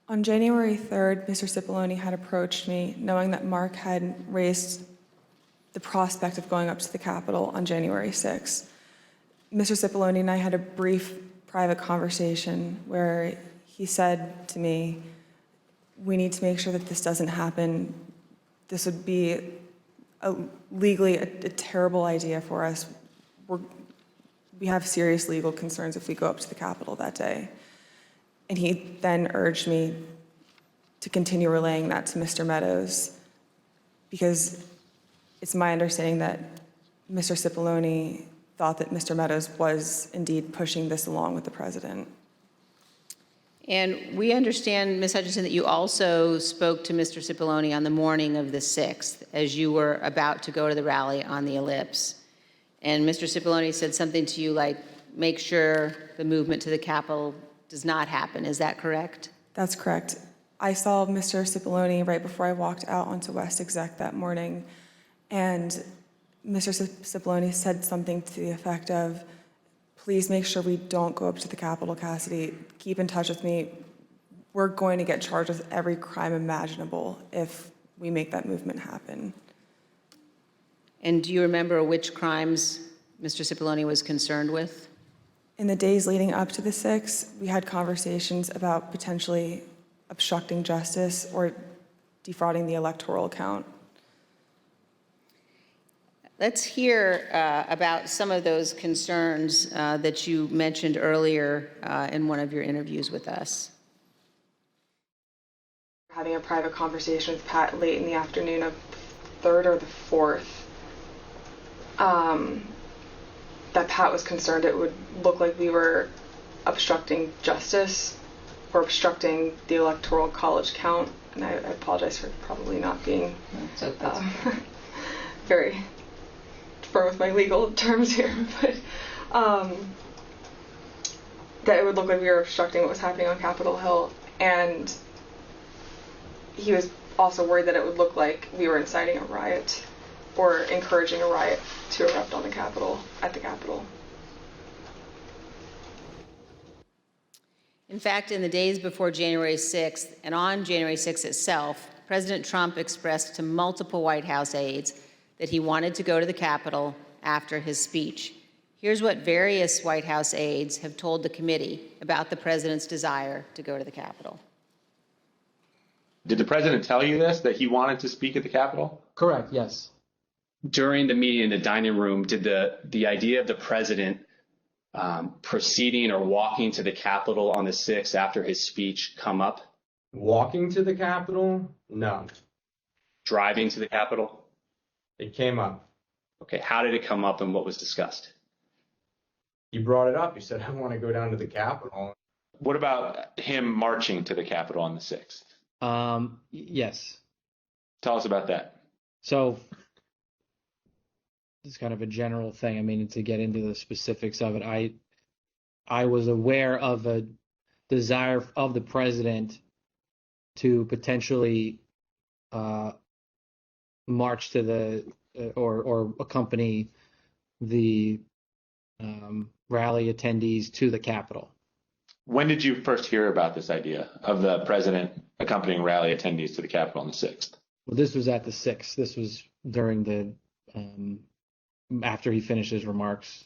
On January 3rd, Mr. Cipollone had approached me, knowing that Mark had raised the prospect of going up to the Capitol on January 6th. Mr. Cipollone and I had a brief private conversation where he said to me, we need to make sure that this doesn't happen. This would be legally a terrible idea for us. We have serious legal concerns if we go up to the Capitol that day. And he then urged me to continue relaying that to Mr. Meadows, because it's my understanding that Mr. Cipollone thought that Mr. Meadows was indeed pushing this along with the president. And we understand, Ms. Hutchinson, that you also spoke to Mr. Cipollone on the morning of the 6th as you were about to go to the rally on the Ellipse. And Mr. Cipollone said something to you like, make sure the movement to the Capitol does not happen. Is that correct? That's correct. I saw Mr. Cipollone right before I walked out onto West Exec that morning, and Mr. Cipollone said something to the effect of, please make sure we don't go up to the Capitol, Cassidy. Keep in touch with me. We're going to get charged with every crime imaginable if we make that movement happen. And do you remember which crimes Mr. Cipollone was concerned with? In the days leading up to the 6th, we had conversations about potentially obstructing justice or defrauding the electoral count. Let's hear about some of those concerns that you mentioned earlier in one of your interviews with us. Having a private conversation with Pat late in the afternoon of the 3rd or the 4th, that Pat was concerned it would look like we were obstructing justice or obstructing the electoral college count. And I apologize for probably not being very firm with my legal terms here, but that it would look like we were obstructing what was happening on Capitol Hill. And he was also worried that it would look like we were inciting a riot or encouraging a riot to erupt on the Capitol, at the Capitol. In fact, in the days before January 6th and on January 6th itself, President Trump expressed to multiple White House aides that he wanted to go to the Capitol after his speech. Here's what various White House aides have told the committee about the president's desire to go to the Capitol. Did the president tell you this, that he wanted to speak at the Capitol? Correct, yes. During the meeting in the dining room, did the idea of the president proceeding or walking to the Capitol on the 6th after his speech come up? Walking to the Capitol? No. Driving to the Capitol? It came up. Okay, how did it come up and what was discussed? He brought it up. He said, I want to go down to the Capitol. What about him marching to the Capitol on the 6th? Yes. Tell us about that. So it's kind of a general thing. I mean, to get into the specifics of it, I was aware of a desire of the president to potentially march to the or accompany the rally attendees to the Capitol. When did you first hear about this idea of the president accompanying rally attendees to the Capitol on the 6th? Well, this was at the 6th. This was during the after he finished his remarks